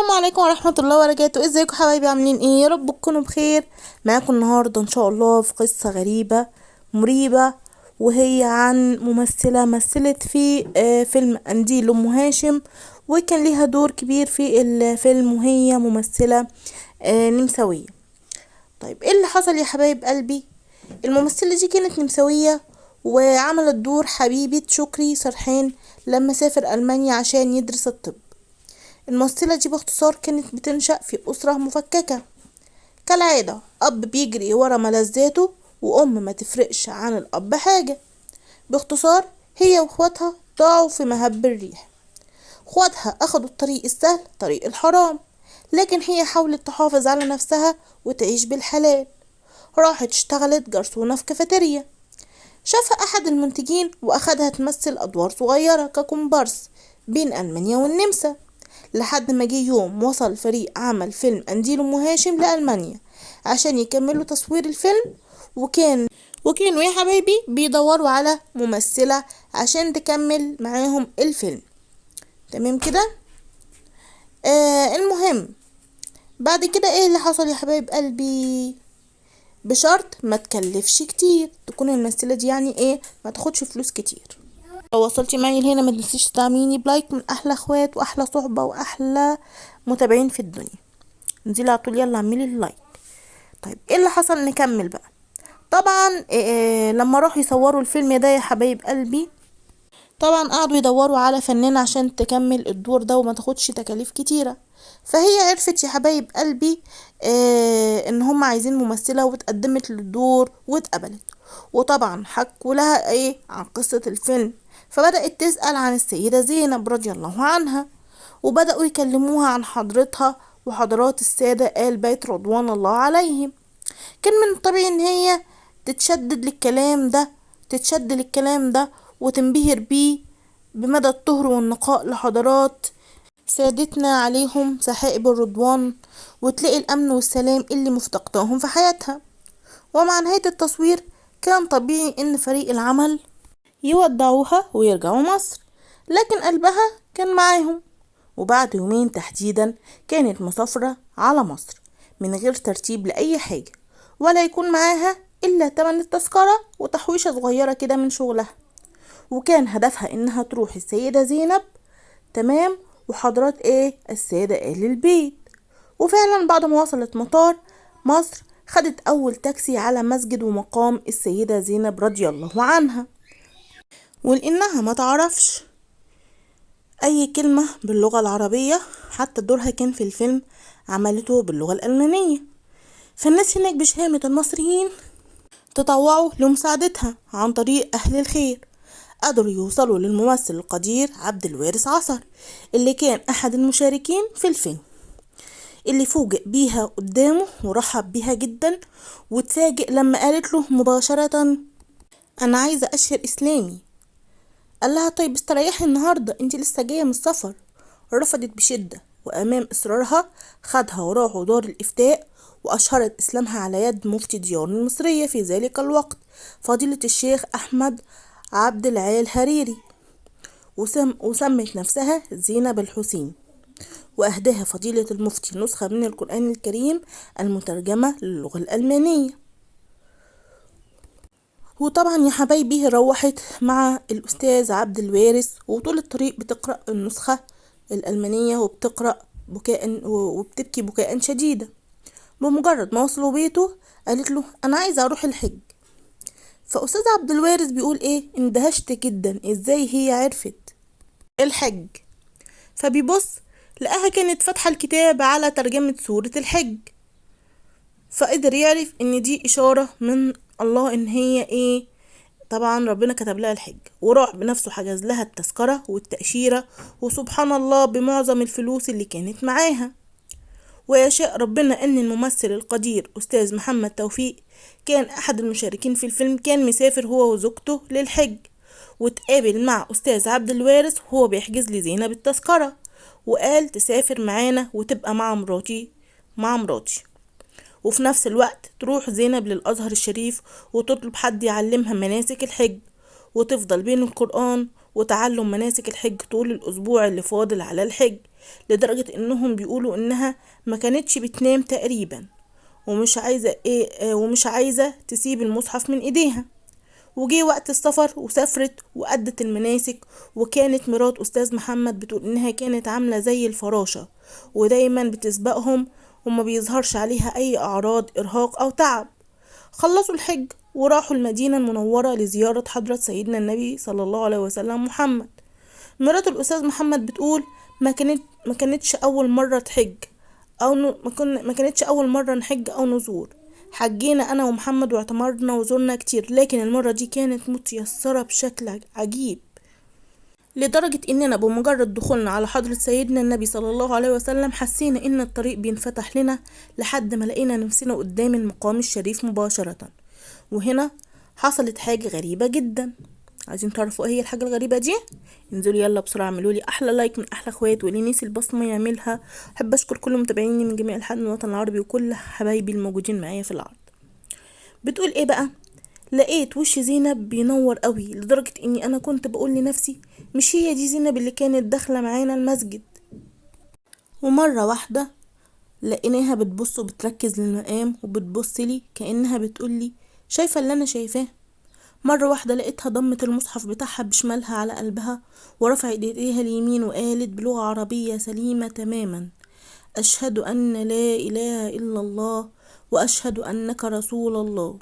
السلام عليكم ورحمة الله وبركاته. ازيكم حبايبي؟ عاملين ايه؟ يا رب تكونوا بخير. معاكم النهاردة ان شاء الله في قصة غريبة مريبة، وهي عن ممثلة مثلت في فيلم قنديل ام هاشم، وكان ليها دور كبير في الفيلم، وهي ممثلة نمساوية. طيب ايه اللي حصل يا حبايب قلبي؟ الممثلة دي كانت نمساوية، وعملت دور حبيبة شكري سرحان لما سافر ألمانيا عشان يدرس الطب. الممثلة دي باختصار كانت بتنشأ في أسرة مفككة كالعادة، أب بيجري ورا ملذاته وأم ما تفرقش عن الأب حاجة. باختصار هي واخواتها ضاعوا في مهب الريح. اخواتها أخدوا الطريق السهل، طريق الحرام، لكن هي حاولت تحافظ على نفسها وتعيش بالحلال. راحت اشتغلت جرسونة في كافيتيريا. شافها أحد المنتجين وأخدها تمثل أدوار صغيرة ككومبارس بين ألمانيا والنمسا، لحد ما جه يوم وصل فريق عمل فيلم قنديل ام هاشم لألمانيا عشان يكملوا تصوير الفيلم. وكانوا يا حبايبي بيدوروا على ممثلة عشان تكمل معاهم الفيلم. تمام كده. المهم بعد كده ايه اللي حصل يا حبايب قلبي؟ بشرط ما تكلفش كتير، تكون الممثلة دي يعني ايه، ما تاخدش فلوس كتير. لو وصلتي معي لهنا ما تنسيش تدعميني بلايك، من احلى اخوات واحلى صحبة واحلى متابعين في الدنيا. انزلي على طول، يلا اعملي اللايك. طيب ايه اللي حصل؟ نكمل بقى. طبعا لما راحوا يصوروا الفيلم ده يا حبايب قلبي، طبعا قعدوا يدوروا على فنانة عشان تكمل الدور ده وما تاخدش تكاليف كتيرة. فهي عرفت يا حبايب قلبي ان هم عايزين ممثلة، واتقدمت للدور واتقبلت. وطبعا حكوا لها ايه عن قصة الفيلم، فبدأت تسأل عن السيدة زينب رضي الله عنها، وبدأوا يكلموها عن حضرتها وحضرات السادة آل بيت رضوان الله عليهم. كان من الطبيعي ان هي تتشد للكلام ده وتنبهر بيه، بمدى الطهر والنقاء لحضرات سادتنا عليهم سحائب الرضوان، وتلاقي الأمن والسلام اللي مفتقداهم في حياتها. ومع نهاية التصوير كان طبيعي ان فريق العمل يودعوها ويرجعوا مصر، لكن قلبها كان معاهم. وبعد يومين تحديدا كانت مسافرة على مصر من غير ترتيب لأي حاجة، ولا يكون معاها إلا تمن التذكرة وتحويشة صغيرة كده من شغلها. وكان هدفها إنها تروح السيدة زينب، تمام، وحضرات السادة آل البيت. وفعلا بعد ما وصلت مطار مصر خدت أول تاكسي على مسجد ومقام السيدة زينب رضي الله عنها. ولأنها ما تعرفش أي كلمة باللغة العربية، حتى دورها كان في الفيلم عملته باللغة الألمانية، فالناس هناك بشهامة المصريين تطوعوا لمساعدتها عن طريق أهل الخير. قدروا يوصلوا للممثل القدير عبد الوارث عصر، اللي كان أحد المشاركين في الفيلم، اللي فوجئ بيها قدامه ورحب بيها جدا، وتفاجئ لما قالت له مباشرة أنا عايزة أشهر إسلامي. قال لها طيب استريحي النهاردة، انت لسه جاية من السفر. رفضت بشدة، وأمام إصرارها خدها وراحوا دار الإفتاء، وأشهرت إسلامها على يد مفتي ديار المصرية في ذلك الوقت فضيلة الشيخ أحمد عبد العال هريري، وسمت نفسها زينب الحسين، وأهداها فضيلة المفتي نسخة من القرآن الكريم المترجمة للغة الألمانية. وطبعا يا حبايبي روحت مع الأستاذ عبد الوارث، وطول الطريق بتقرأ النسخة الألمانية وبتقرأ وبتبكي بكاء شديدا. بمجرد ما وصلوا بيته قالت له أنا عايزة أروح الحج. فأستاذ عبد الوارث بيقول اندهشت جدا ازاي هي عرفت الحج. فبيبص لقاها كانت فاتحة الكتاب على ترجمة سورة الحج، فقدر يعرف ان دي اشارة من الله ان هي طبعا ربنا كتب لها الحج. وراح بنفسه حجز لها التذكرة والتأشيرة، وسبحان الله بمعظم الفلوس اللي كانت معاها. ويشاء ربنا ان الممثل القدير استاذ محمد توفيق كان احد المشاركين في الفيلم، كان مسافر هو وزوجته للحج، وتقابل مع استاذ عبد الوارث وهو بيحجز لزينب التذكرة، وقال تسافر معانا وتبقى مع مراتي، وفي نفس الوقت تروح زينب للأزهر الشريف وتطلب حد يعلمها مناسك الحج، وتفضل بين القرآن وتعلم مناسك الحج طول الأسبوع اللي فاضل على الحج، لدرجة إنهم بيقولوا إنها ما كانتش بتنام تقريبا، ومش عايزة تسيب المصحف من إيديها. وجي وقت السفر وسافرت وأدت المناسك، وكانت مرات أستاذ محمد بتقول إنها كانت عاملة زي الفراشة ودايما بتسبقهم، وما بيظهرش عليها أي أعراض إرهاق أو تعب. خلصوا الحج وراحوا المدينة المنورة لزيارة حضرة سيدنا النبي صلى الله عليه وسلم محمد. مرات الأستاذ محمد بتقول ما كانتش أول مرة تحج ما كانتش أول مرة نحج أو نزور. حجينا أنا ومحمد واعتمرنا وزورنا كتير، لكن المرة دي كانت متيسرة بشكل عجيب، لدرجة إننا بمجرد دخولنا على حضرة سيدنا النبي صلى الله عليه وسلم حسينا إن الطريق بينفتح لنا لحد ما لقينا نفسنا قدام المقام الشريف مباشرة. وهنا حصلت حاجة غريبة جدا. عايزين تعرفوا ايه هي الحاجة الغريبة دي؟ انزلوا يلا بسرعة اعملوا لي احلى لايك من احلى اخوات، واللي نسي البصمة يعملها. احب اشكر كل متابعيني من جميع انحاء الوطن العربي وكل حبايبي الموجودين معايا في العرض. بتقول ايه بقى؟ لقيت وش زينب بينور قوي، لدرجة اني انا كنت بقول لنفسي مش هي دي زينب اللي كانت داخلة معانا المسجد؟ ومرة واحدة لقيناها بتبص وبتركز للمقام وبتبص لي كأنها بتقول لي شايفة اللي انا شايفاه. مرة واحدة لقيتها ضمت المصحف بتاعها بشمالها على قلبها ورفعت ايديها اليمين وقالت بلغة عربية سليمة تماما: أشهد أن لا إله إلا الله وأشهد أنك رسول الله.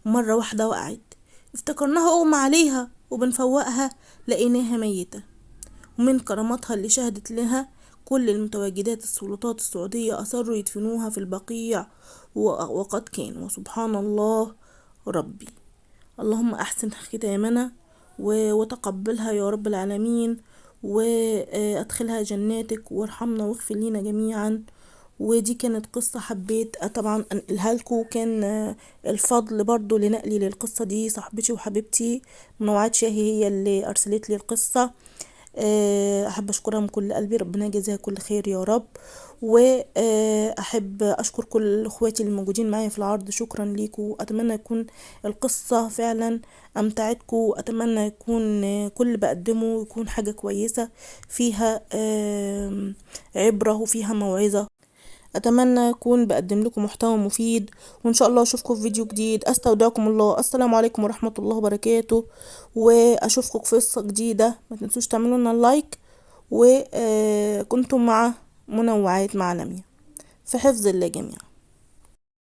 ومرة واحدة وقعت، افتكرناها أغمى عليها وبنفوقها لقيناها ميتة. ومن كراماتها اللي شهدت لها كل المتواجدات السلطات السعودية أصروا يدفنوها في البقيع، وقد كان. وسبحان الله ربي، اللهم أحسن ختامنا وتقبلها يا رب العالمين، وأدخلها جناتك وارحمنا واغفر لنا جميعا. ودي كانت قصة حبيت طبعا أنقلها لكم. كان الفضل برضو لنقلي للقصة دي صاحبتي وحبيبتي منوعات شاهي، هي اللي أرسلت لي القصة. أحب أشكرها من كل قلبي، ربنا يجزيها كل خير يا رب. وأحب أشكر كل أخواتي الموجودين معايا في العرض، شكرا ليكم. أتمنى يكون القصة فعلا أمتعتكم، أتمنى يكون كل اللي بقدمه يكون حاجة كويسة فيها عبرة وفيها موعظة. اتمنى يكون بقدم لكم محتوى مفيد، وان شاء الله اشوفكم في فيديو جديد. استودعكم الله، السلام عليكم ورحمة الله وبركاته، واشوفكم في قصة جديدة. ما تنسوش تعملوا لنا لايك، وكنتم مع منوعات مع لميا، في حفظ الله جميعا.